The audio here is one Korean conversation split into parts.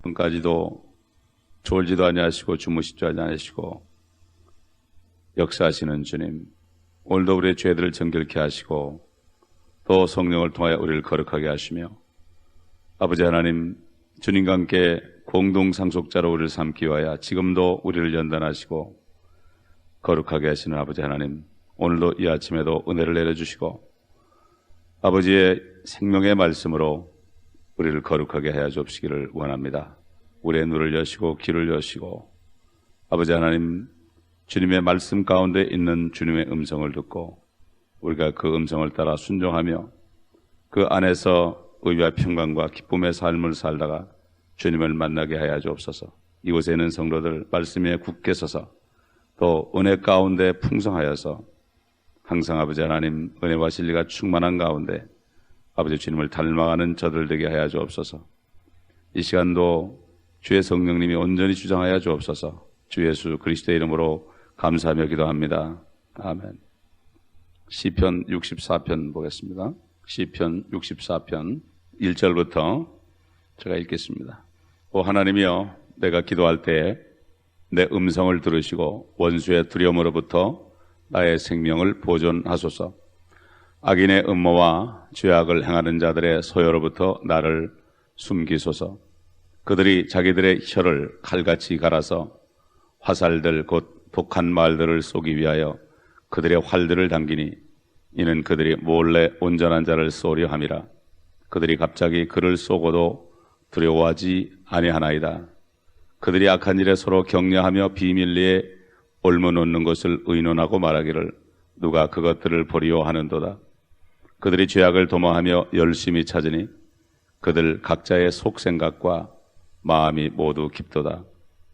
지금까지도 졸지도 아니하시고 주무시지도 아니하시고 역사하시는 주님, 오늘도 우리의 죄들을 정결케 하시고 또 성령을 통하여 우리를 거룩하게 하시며 아버지 하나님, 주님과 함께 공동 상속자로 우리를 삼기 위하여 지금도 우리를 연단하시고 거룩하게 하시는 아버지 하나님, 오늘도 이 아침에도 은혜를 내려주시고 아버지의 생명의 말씀으로 우리를 거룩하게 하여 주옵시기를 원합니다. 우리의 눈을 여시고 귀를 여시고 아버지 하나님, 주님의 말씀 가운데 있는 주님의 음성을 듣고 우리가 그 음성을 따라 순종하며 그 안에서 의와 평강과 기쁨의 삶을 살다가 주님을 만나게 하여 주옵소서. 이곳에 있는 성도들 말씀에 굳게 서서 또 은혜 가운데 풍성하여서 항상 아버지 하나님 은혜와 진리가 충만한 가운데 아버지 주님을 닮아가는 저들 되게 하여 주옵소서. 이 시간도 주의 성령님이 온전히 주장하여 주옵소서. 주 예수 그리스도의 이름으로 감사하며 기도합니다. 아멘. 시편 64편 보겠습니다. 시편 64편 1절부터 제가 읽겠습니다. 오 하나님이여, 내가 기도할 때에 내 음성을 들으시고 원수의 두려움으로부터 나의 생명을 보존하소서. 악인의 음모와 죄악을 행하는 자들의 소요로부터 나를 숨기소서. 그들이 자기들의 혀를 칼같이 갈아서 화살들 곧 독한 말들을 쏘기 위하여 그들의 활들을 당기니 이는 그들이 몰래 온전한 자를 쏘려 함이라. 그들이 갑자기 그를 쏘고도 두려워하지 아니하나이다. 그들이 악한 일에 서로 격려하며 비밀리에 옮아놓는 것을 의논하고 말하기를 누가 그것들을 보리요 하는도다. 그들이 죄악을 도모하며 열심히 찾으니 그들 각자의 속생각과 마음이 모두 깊도다.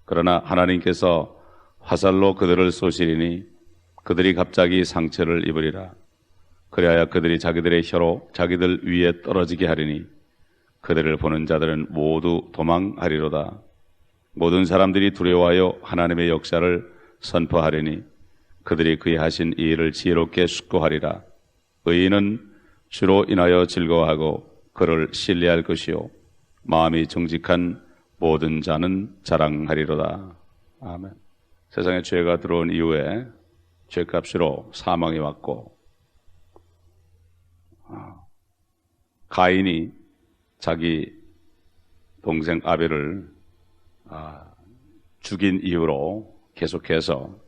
그러나 하나님께서 화살로 그들을 쏘시리니 그들이 갑자기 상처를 입으리라. 그리하여 그들이 자기들의 혀로 자기들 위에 떨어지게 하리니 그들을 보는 자들은 모두 도망하리로다. 모든 사람들이 두려워하여 하나님의 역사를 선포하리니 그들이 그의 하신 이 일을 지혜롭게 숙고하리라. 의인은 주로 인하여 즐거워하고 그를 신뢰할 것이요 마음이 정직한 모든 자는 자랑하리로다. 아멘. 세상에 죄가 들어온 이후에 죄값으로 사망이 왔고 가인이 자기 동생 아벨을 죽인 이후로 계속해서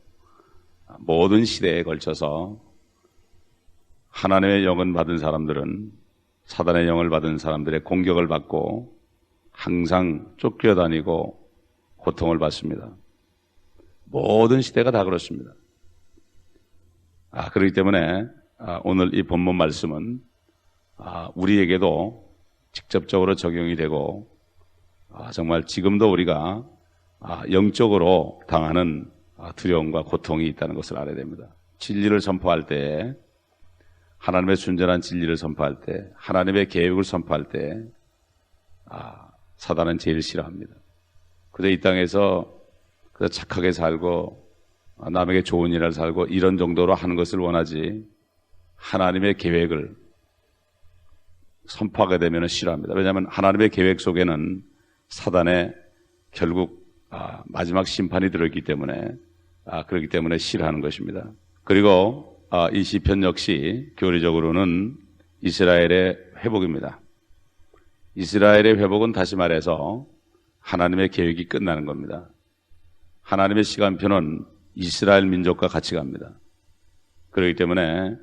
모든 시대에 걸쳐서 하나님의 영을 받은 사람들은 사단의 영을 받은 사람들의 공격을 받고 항상 쫓겨다니고 고통을 받습니다. 모든 시대가 다 그렇습니다. 그렇기 때문에 오늘 이 본문 말씀은 우리에게도 직접적으로 적용이 되고 정말 지금도 우리가 영적으로 당하는 두려움과 고통이 있다는 것을 알아야 됩니다. 진리를 선포할 때, 하나님의 순전한 진리를 선포할 때, 하나님의 계획을 선포할 때 사단은 제일 싫어합니다. 그저 이 땅에서 그저 착하게 살고 남에게 좋은 일을 살고 이런 정도로 하는 것을 원하지 하나님의 계획을 선포하게 되면 싫어합니다. 왜냐하면 하나님의 계획 속에는 사단의 결국 마지막 심판이 들어있기 때문에 그렇기 때문에 싫어하는 것입니다. 그리고 이 시편 역시 교리적으로는 이스라엘의 회복입니다. 이스라엘의 회복은 다시 말해서 하나님의 계획이 끝나는 겁니다. 하나님의 시간표는 이스라엘 민족과 같이 갑니다. 그렇기 때문에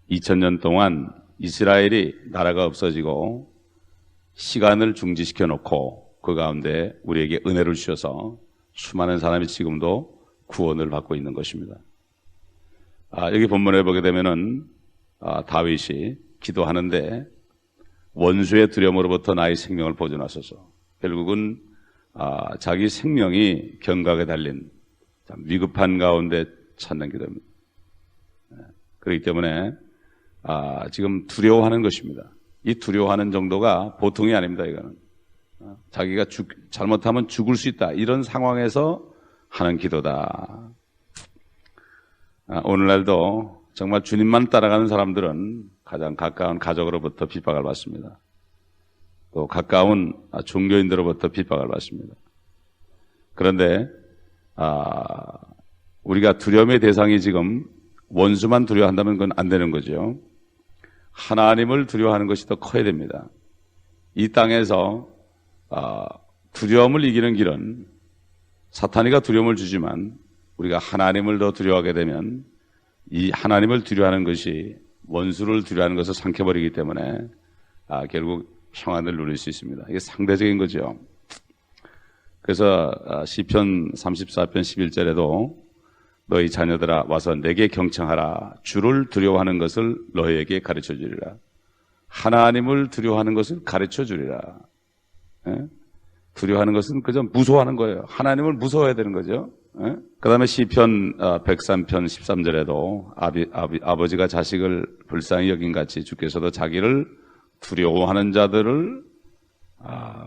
2000년 동안 이스라엘이 나라가 없어지고 시간을 중지시켜 놓고 그 가운데 우리에게 은혜를 주셔서 수많은 사람이 지금도 구원을 받고 있는 것입니다. 여기 본문에 보게 되면은 다윗이 기도하는데 원수의 두려움으로부터 나의 생명을 보존하소서. 결국은 자기 생명이 경각에 달린 참 위급한 가운데 찾는 기도입니다. 그렇기 때문에 지금 두려워하는 것입니다. 이 두려워하는 정도가 보통이 아닙니다. 이거는 자기가 잘못하면 죽을 수 있다 이런 상황에서 하는 기도다. 오늘날도 정말 주님만 따라가는 사람들은 가장 가까운 가족으로부터 핍박을 받습니다. 또 가까운 종교인들로부터 핍박을 받습니다. 그런데 우리가 두려움의 대상이 지금 원수만 두려워한다면 그건 안 되는 거죠. 하나님을 두려워하는 것이 더 커야 됩니다. 이 땅에서 두려움을 이기는 길은 사탄이가 두려움을 주지만 우리가 하나님을 더 두려워하게 되면 이 하나님을 두려워하는 것이 원수를 두려워하는 것을 삼켜버리기 때문에 결국 평안을 누릴 수 있습니다. 이게 상대적인 거죠. 그래서 시편 34편 11절에도 너희 자녀들아 와서 내게 경청하라. 주를 두려워하는 것을 너희에게 가르쳐 주리라. 하나님을 두려워하는 것을 가르쳐 주리라. 두려워하는 것은 그저 무서워하는 거예요. 하나님을 무서워해야 되는 거죠. 그 다음에 시편 103편 13절에도 아버지가 자식을 불쌍히 여긴 같이 주께서도 자기를 두려워하는 자들을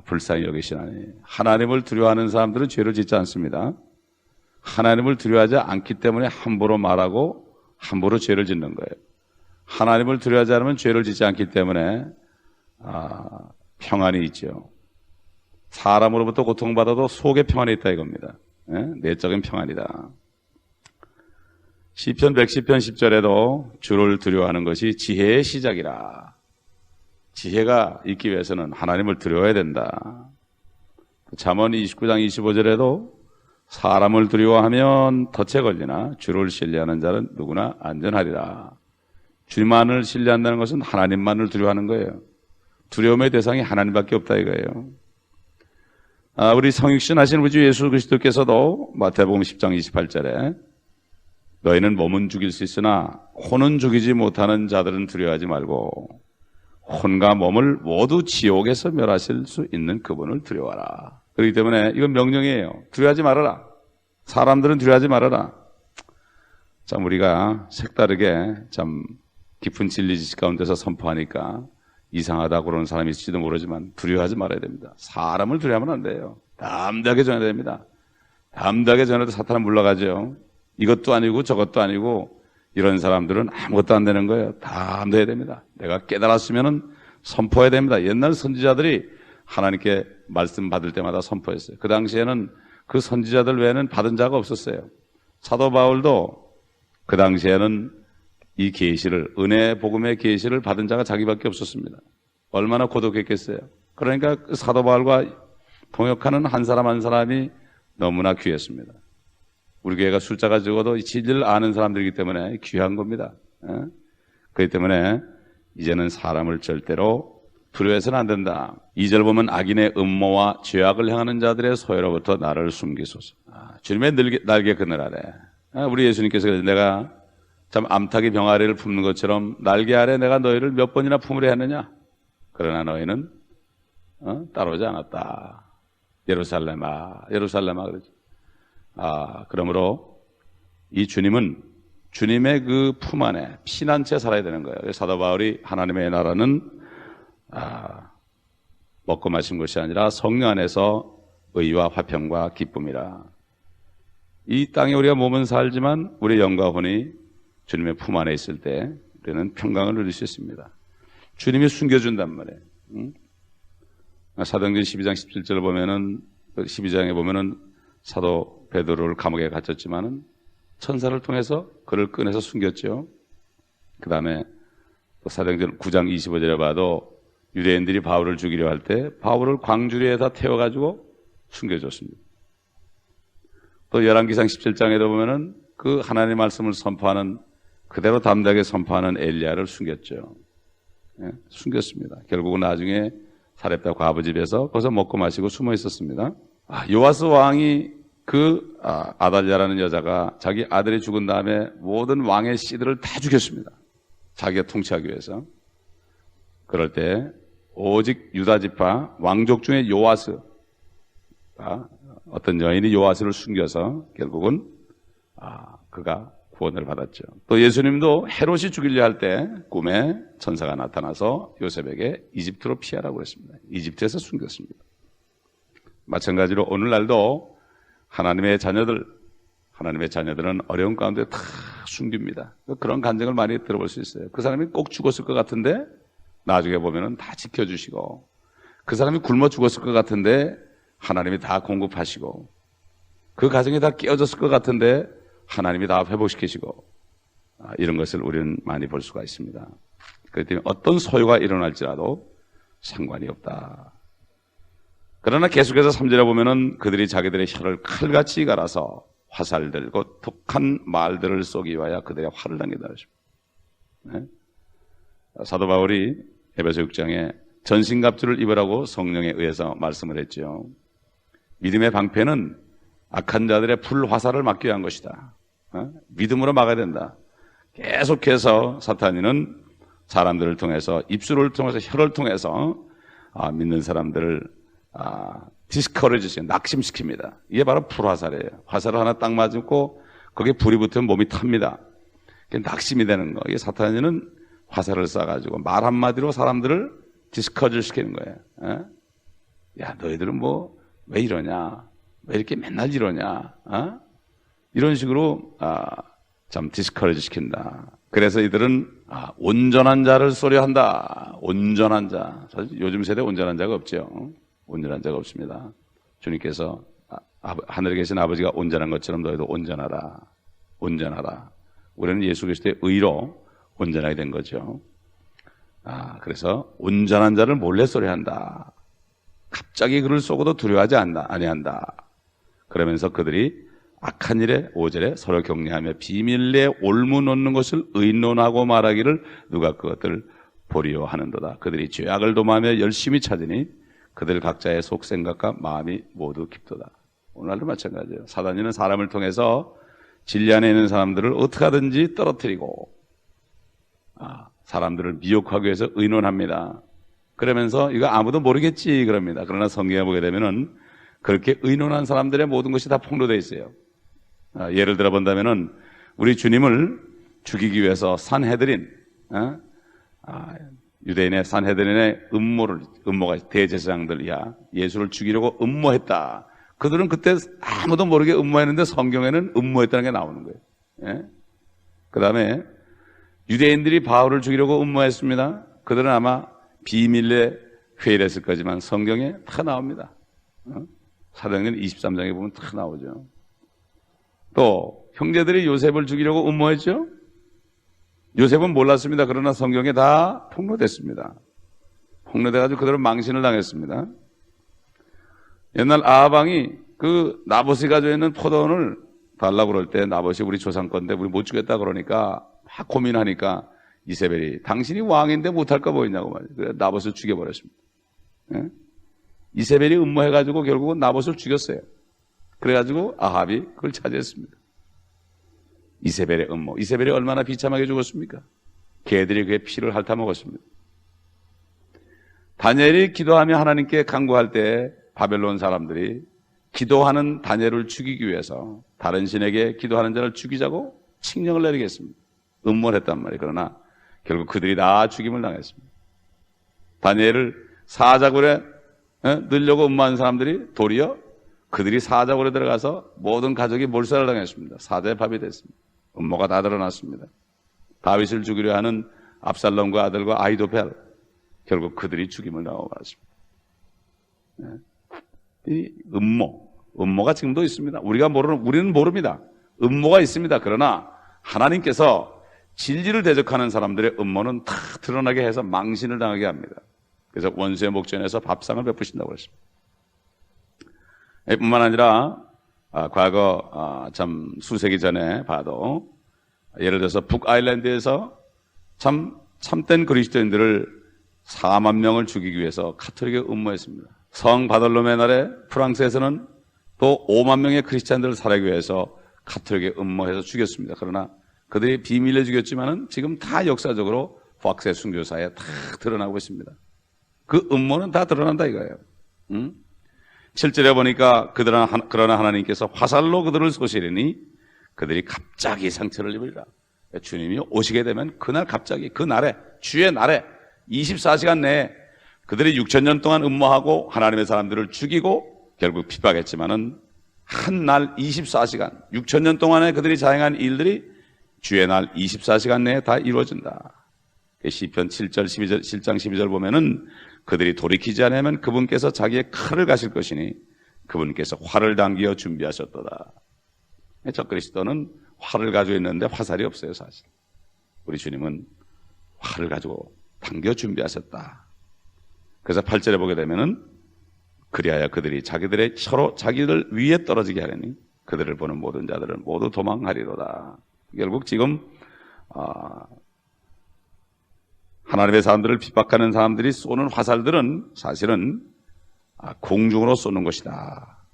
불쌍히 여기시나니. 하나님을 두려워하는 사람들은 죄를 짓지 않습니다. 하나님을 두려워하지 않기 때문에 함부로 말하고 함부로 죄를 짓는 거예요. 하나님을 두려워하지 않으면 죄를 짓지 않기 때문에 평안이 있죠. 사람으로부터 고통받아도 속에 평안이 있다 이겁니다. 내적인 평안이다. 시편 110편 10절에도 주를 두려워하는 것이 지혜의 시작이라. 지혜가 있기 위해서는 하나님을 두려워해야 된다. 잠언 29장 25절에도 사람을 두려워하면 덫에 걸리나 주를 신뢰하는 자는 누구나 안전하리라. 주만을 신뢰한다는 것은 하나님만을 두려워하는 거예요. 두려움의 대상이 하나님밖에 없다 이거예요. 우리 성육신 하신 우리 주 예수 그리스도께서도 마태복음 10장 28절에 너희는 몸은 죽일 수 있으나 혼은 죽이지 못하는 자들은 두려워하지 말고 혼과 몸을 모두 지옥에서 멸하실 수 있는 그분을 두려워하라. 그렇기 때문에 이건 명령이에요. 두려워하지 말아라. 사람들은 두려워하지 말아라. 참 우리가 색다르게 참 깊은 진리 지식 가운데서 선포하니까 이상하다고 그러는 사람이 있을지도 모르지만 두려워하지 말아야 됩니다. 사람을 두려워하면 안 돼요. 담대하게 전해야 됩니다. 담대하게 전해도 사탄은 물러가죠. 이것도 아니고 저것도 아니고 이런 사람들은 아무것도 안 되는 거예요. 담대해야 됩니다. 내가 깨달았으면 선포해야 됩니다. 옛날 선지자들이 하나님께 말씀 받을 때마다 선포했어요. 그 당시에는 그 선지자들 외에는 받은 자가 없었어요. 사도 바울도 그 당시에는 이 계시를, 은혜 복음의 계시를 받은 자가 자기밖에 없었습니다. 얼마나 고독했겠어요. 그러니까 그 사도 바울과 동역하는 한 사람 한 사람이 너무나 귀했습니다. 우리 교회가 숫자가 적어도 진리를 아는 사람들이기 때문에 귀한 겁니다. 그렇기 때문에 이제는 사람을 절대로 두려워해서는 안 된다. 2절 보면 악인의 음모와 죄악을 행하는 자들의 소외로부터 나를 숨기소서. 주님의 날개 그늘 아래. 우리 예수님께서 내가 참 암탉이 병아리를 품는 것처럼 날개 아래 내가 너희를 몇 번이나 품으려 했느냐. 그러나 너희는 따라오지 않았다. 예루살렘아 예루살렘아 그러죠. 그러므로 이 주님은 주님의 그 품 안에 피난처에 살아야 되는 거예요. 사도 바울이 하나님의 나라는 먹고 마신 것이 아니라 성령 안에서 의와 화평과 기쁨이라. 이 땅에 우리가 몸은 살지만 우리의 영과 혼이 주님의 품 안에 있을 때 우리는 평강을 누릴 수 있습니다. 주님이 숨겨준단 말이에요. 사도행전 12장 17절을 보면은 12장에 보면은 사도 베드로를 감옥에 갇혔지만은 천사를 통해서 그를 꺼내서 숨겼죠. 그 다음에 사도행전 9장 25절에 봐도 유대인들이 바울을 죽이려 할 때 바울을 광주리에다 태워가지고 숨겨줬습니다. 또 열왕기상 17장에도 보면은 그 하나님의 말씀을 선포하는 그대로 담대하게 선포하는 엘리야를 숨겼죠. 숨겼습니다. 결국은 나중에 사렙다 과부 집에서 거기서 먹고 마시고 숨어 있었습니다. 요아스 왕이 그 아달랴라는 여자가 자기 아들이 죽은 다음에 모든 왕의 씨들을 다 죽였습니다. 자기가 통치하기 위해서. 그럴 때 오직 유다 지파 왕족 중에 요아스, 어떤 여인이 요아스를 숨겨서 결국은 그가 구원을 받았죠. 또 예수님도 헤롯이 죽이려 할 때 꿈에 천사가 나타나서 요셉에게 이집트로 피하라고 했습니다. 이집트에서 숨겼습니다. 마찬가지로 오늘날도 하나님의 자녀들은 어려운 가운데 다 숨깁니다. 그런 간증을 많이 들어볼 수 있어요. 그 사람이 꼭 죽었을 것 같은데 나중에 보면은 다 지켜주시고 그 사람이 굶어 죽었을 것 같은데 하나님이 다 공급하시고, 그 가정이 다 깨어졌을 것 같은데 하나님이 다 회복시키시고, 이런 것을 우리는 많이 볼 수가 있습니다. 그렇기 때문에 어떤 소요가 일어날지라도 상관이 없다. 그러나 계속해서 3절에 보면은 그들이 자기들의 혀를 칼같이 갈아서 화살 들고 독한 말들을 쏘기 위하여 그들의 화를 당긴다. 네? 사도 바울이 에베소 6장에 전신갑주를 입으라고 성령에 의해서 말씀을 했죠. 믿음의 방패는 악한 자들의 불화살을 막기 위한 것이다. 믿음으로 막아야 된다. 계속해서 사탄이는 사람들을 통해서, 입술을 통해서, 혀를 통해서 믿는 사람들을 디스커리지, 낙심시킵니다. 이게 바로 불화살이에요. 화살을 하나 딱 맞고 거기에 불이 붙으면 몸이 탑니다. 그게 낙심이 되는 거. 이게 사탄이는 화살을 쏴가지고 말 한마디로 사람들을 디스커리지 시키는 거예요. 야, 너희들은 뭐 왜 이러냐? 왜 이렇게 맨날 이러냐? 이런 식으로 참 디스커리지 시킨다. 그래서 이들은 온전한 자를 쏘려 한다. 온전한 자. 사실 요즘 세대 온전한 자가 없죠. 온전한 자가 없습니다. 주님께서 하늘에 계신 아버지가 온전한 것처럼 너희도 온전하라. 온전하라. 우리는 예수 그리스도의 의로 온전하게 된 거죠. 그래서 온전한 자를 몰래 쏘려 한다. 갑자기 그를 쏘고도 두려워하지 아니한다. 그러면서 그들이 악한 일에 5절에 서로 격려하며 비밀리에 올무 놓는 것을 의논하고 말하기를 누가 그것들 보리요 하는도다. 그들이 죄악을 도모하며 열심히 찾으니 그들 각자의 속생각과 마음이 모두 깊도다. 오늘날도 마찬가지예요. 사단이는 사람을 통해서 진리 안에 있는 사람들을 어떻게 하든지 떨어뜨리고 사람들을 미혹하기 위해서 의논합니다. 그러면서 이거 아무도 모르겠지 그럽니다. 그러나 성경에 보게 되면은 그렇게 의논한 사람들의 모든 것이 다 폭로되어 있어요. 예를 들어 본다면은 우리 주님을 죽이기 위해서 산헤드린, 유대인의 산헤드린의 음모가 대제사장들이야 예수를 죽이려고 음모했다. 그들은 그때 아무도 모르게 음모했는데 성경에는 음모했다는 게 나오는 거예요. 그 다음에 유대인들이 바울을 죽이려고 음모했습니다. 그들은 아마 비밀리에 회의를 했을 거지만 성경에 다 나옵니다. 사도행전 23장에 보면 다 나오죠. 또 형제들이 요셉을 죽이려고 음모했죠. 요셉은 몰랐습니다. 그러나 성경에 다 폭로됐습니다. 폭로돼가지고 그들은 망신을 당했습니다. 옛날 아하방이 그 나봇이 가지고 있는 포도원을 달라고 그럴 때 나봇이 우리 조상 건데 우리 못 주겠다 그러니까 막 고민하니까 이세벨이 당신이 왕인데 못할까 보이냐고 말이에요. 그래서 나봇을 죽여버렸습니다. 이세벨이 음모해가지고 결국은 나봇을 죽였어요. 그래가지고 아합이 그걸 차지했습니다. 이세벨의 음모. 이세벨이 얼마나 비참하게 죽었습니까? 개들이 그의 피를 핥아먹었습니다. 다니엘이 기도하며 하나님께 간구할 때 바벨론 사람들이 기도하는 다니엘을 죽이기 위해서 다른 신에게 기도하는 자를 죽이자고 칙령을 내리겠습니다. 음모를 했단 말이에요. 그러나 결국 그들이 다 죽임을 당했습니다. 다니엘을 사자굴에 넣으려고 음모한 사람들이 도리어 그들이 사자굴에 들어가서 모든 가족이 몰살을 당했습니다. 사자의 밥이 됐습니다. 음모가 다 드러났습니다. 다윗을 죽이려 하는 압살롬과 아들과 아히도펠, 결국 그들이 죽임을 당하고 말았습니다. 이 음모가 지금도 있습니다. 우리는 모릅니다. 음모가 있습니다. 그러나 하나님께서 진리를 대적하는 사람들의 음모는 다 드러나게 해서 망신을 당하게 합니다. 그래서 원수의 목전에서 밥상을 베푸신다고 그랬습니다. 뿐만 아니라 과거 참 수세기 전에 봐도 예를 들어서 북아일랜드에서 참된 그리스도인들을 4만 명을 죽이기 위해서 가톨릭에 음모했습니다. 성 바돌로메 날에 프랑스에서는 또 5만 명의 크리스찬들을 살하기 위해서 가톨릭에 음모해서 죽였습니다. 그러나 그들이 비밀로 죽였지만은 지금 다 역사적으로 팍스의 순교사에 다 드러나고 있습니다. 그 음모는 다 드러난다 이거예요. 7절에 보니까 그러나 하나님께서 화살로 그들을 쏘시리니 그들이 갑자기 상처를 입으리라. 주님이 오시게 되면 그날 갑자기 그 날에 주의 날에 24시간 내에 그들이 6,000년 동안 음모하고 하나님의 사람들을 죽이고 결국 핍박했지만은 한 날 24시간 6,000년 동안에 그들이 자행한 일들이 주의 날 24시간 내에 다 이루어진다. 시편 7절 12절 7장 12절 보면은 그들이 돌이키지 않으면 그분께서 자기의 칼을 가실 것이니 그분께서 활을 당기어 준비하셨도다. 적그리스도는 활을 가지고 있는데 화살이 없어요, 사실. 우리 주님은 활을 가지고 당겨 준비하셨다. 그래서 8절에 보게 되면은 그리하여 그들이 자기들의 서로 자기들 위에 떨어지게 하려니 그들을 보는 모든 자들은 모두 도망하리로다. 결국 지금 하나님의 사람들을 핍박하는 사람들이 쏘는 화살들은 사실은 공중으로 쏘는 것이다.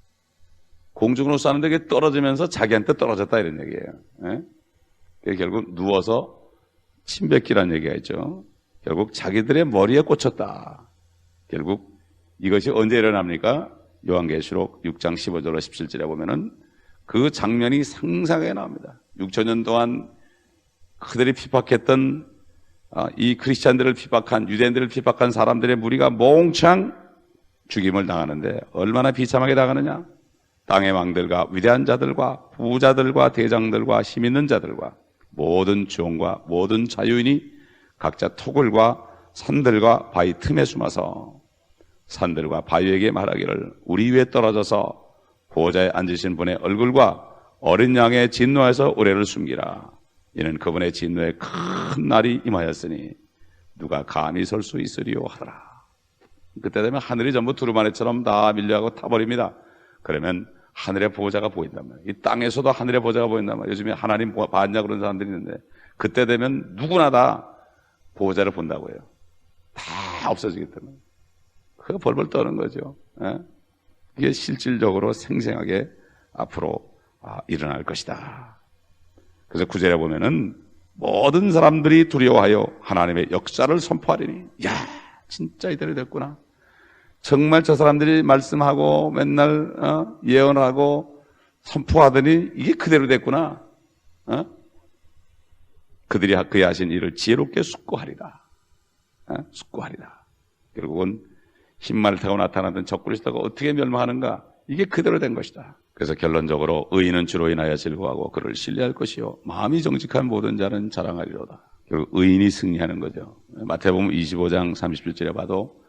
공중으로 쏘는데 그게 떨어지면서 자기한테 떨어졌다 이런 얘기예요. 예? 결국 누워서 침뱉기란 얘기가 있죠. 결국 자기들의 머리에 꽂혔다. 결국 이것이 언제 일어납니까? 요한계시록 6장 15절로 17절에 보면은 그 장면이 상상에 나옵니다. 6천년 동안 그들이 핍박했던 이 크리스찬들을 핍박한 유대인들을 핍박한 사람들의 무리가 몽창 죽임을 당하는데 얼마나 비참하게 당하느냐? 땅의 왕들과 위대한 자들과 부자들과 대장들과 힘 있는 자들과 모든 종과 모든 자유인이 각자 토굴과 산들과 바위 틈에 숨어서 산들과 바위에게 말하기를 우리 위에 떨어져서 보호자에 앉으신 분의 얼굴과 어린 양의 진노에서 우레를 숨기라. 이는 그분의 진노의 큰 날이 임하였으니 누가 감히 설 수 있으리요 하더라. 그때 되면 하늘이 전부 두루마리처럼 다 밀려가고 타버립니다. 그러면 하늘의 보호자가 보인단 말이에요. 이 땅에서도 하늘의 보호자가 보인단 말이에요. 요즘에 하나님 봤냐 그런 사람들이 있는데 그때 되면 누구나 다 보호자를 본다고 해요. 다 없어지기 때문에. 그거 벌벌 떠는 거죠. 예? 이게 실질적으로 생생하게 앞으로 일어날 것이다. 그래서 9절에 보면은 모든 사람들이 두려워하여 하나님의 역사를 선포하리니 야 진짜 이대로 됐구나. 정말 저 사람들이 말씀하고 맨날 예언하고 선포하더니 이게 그대로 됐구나. 그들이 그의 하신 일을 지혜롭게 숙고하리라. 숙고하리라. 결국은 흰말을 타고 나타나던 적그리스도가 어떻게 멸망하는가? 이게 그대로 된 것이다. 그래서 결론적으로 의인은 주로 인하여 즐거워하고 그를 신뢰할 것이요 마음이 정직한 모든 자는 자랑하리로다. 결국 의인이 승리하는 거죠. 마태복음 25장 37절에 봐도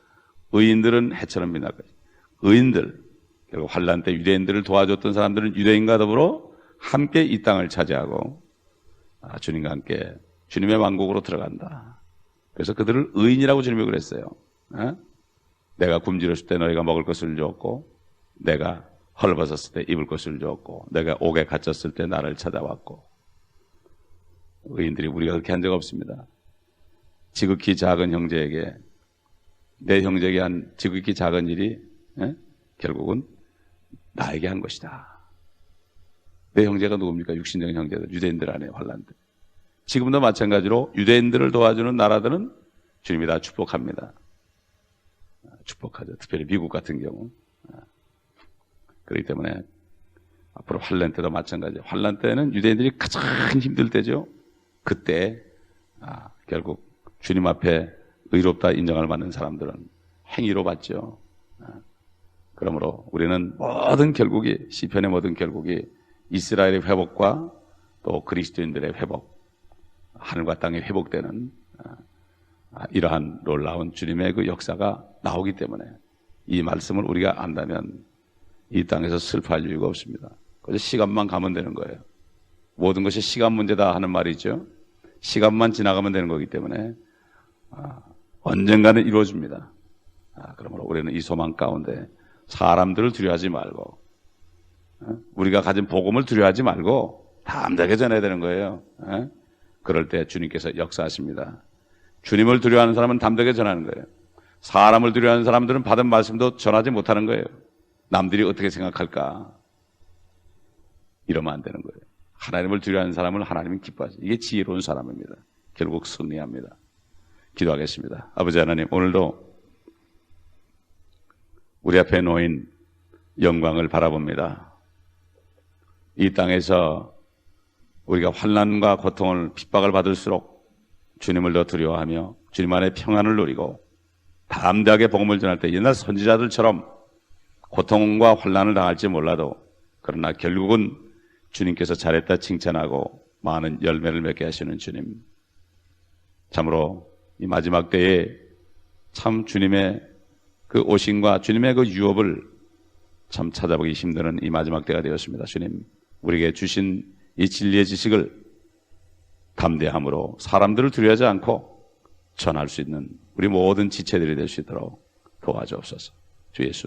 의인들은 해처럼 빛날 것이다. 의인들, 결국 환난 때 유대인들을 도와줬던 사람들은 유대인과 더불어 함께 이 땅을 차지하고 주님과 함께 주님의 왕국으로 들어간다. 그래서 그들을 의인이라고 주님이 그랬어요. 내가 굶주렸을 때 너희가 먹을 것을 주었고 내가 헐벗었을 때 입을 것을 주었고 내가 옥에 갇혔을 때 나를 찾아왔고. 의인들이 우리가 그렇게 한 적 없습니다. 지극히 작은 형제에게 내 형제에게 한 지극히 작은 일이 결국은 나에게 한 것이다. 내 형제가 누굽니까? 육신적인 형제들, 유대인들 안에 환난 때. 지금도 마찬가지로 유대인들을 도와주는 나라들은 주님이 다 축복합니다. 축복하죠. 특별히 미국 같은 경우. 그렇기 때문에 앞으로 환난 때도 마찬가지예요. 환난 때는 유대인들이 가장 힘들 때죠. 그때 결국 주님 앞에 의롭다 인정을 받는 사람들은 행위로 받죠. 그러므로 우리는 모든 결국이 시편의 모든 결국이 이스라엘의 회복과 또 그리스도인들의 회복, 하늘과 땅이 회복되는 이러한 놀라운 주님의 그 역사가 나오기 때문에 이 말씀을 우리가 안다면 이 땅에서 슬퍼할 이유가 없습니다. 그래서 시간만 가면 되는 거예요. 모든 것이 시간 문제다 하는 말이죠. 시간만 지나가면 되는 거기 때문에 언젠가는 이루어집니다. 그러므로 우리는 이 소망 가운데 사람들을 두려워하지 말고 우리가 가진 복음을 두려워하지 말고 담대하게 전해야 되는 거예요. 그럴 때 주님께서 역사하십니다. 주님을 두려워하는 사람은 담대하게 전하는 거예요. 사람을 두려워하는 사람들은 받은 말씀도 전하지 못하는 거예요. 남들이 어떻게 생각할까? 이러면 안 되는 거예요. 하나님을 두려워하는 사람을 하나님은 기뻐하죠. 이게 지혜로운 사람입니다. 결국 승리합니다. 기도하겠습니다. 아버지 하나님, 오늘도 우리 앞에 놓인 영광을 바라봅니다. 이 땅에서 우리가 환난과 고통을 핍박을 받을수록 주님을 더 두려워하며 주님 안에 평안을 누리고 담대하게 복음을 전할 때 옛날 선지자들처럼 고통과 환난을 당할지 몰라도 그러나 결국은 주님께서 잘했다 칭찬하고 많은 열매를 맺게 하시는 주님, 참으로 이 마지막 때에 참 주님의 그 오심과 주님의 그 유업을 참 찾아보기 힘드는 이 마지막 때가 되었습니다. 주님, 우리에게 주신 이 진리의 지식을 담대함으로 사람들을 두려워하지 않고 전할 수 있는 우리 모든 지체들이 될 수 있도록 도와주옵소서. 주 예수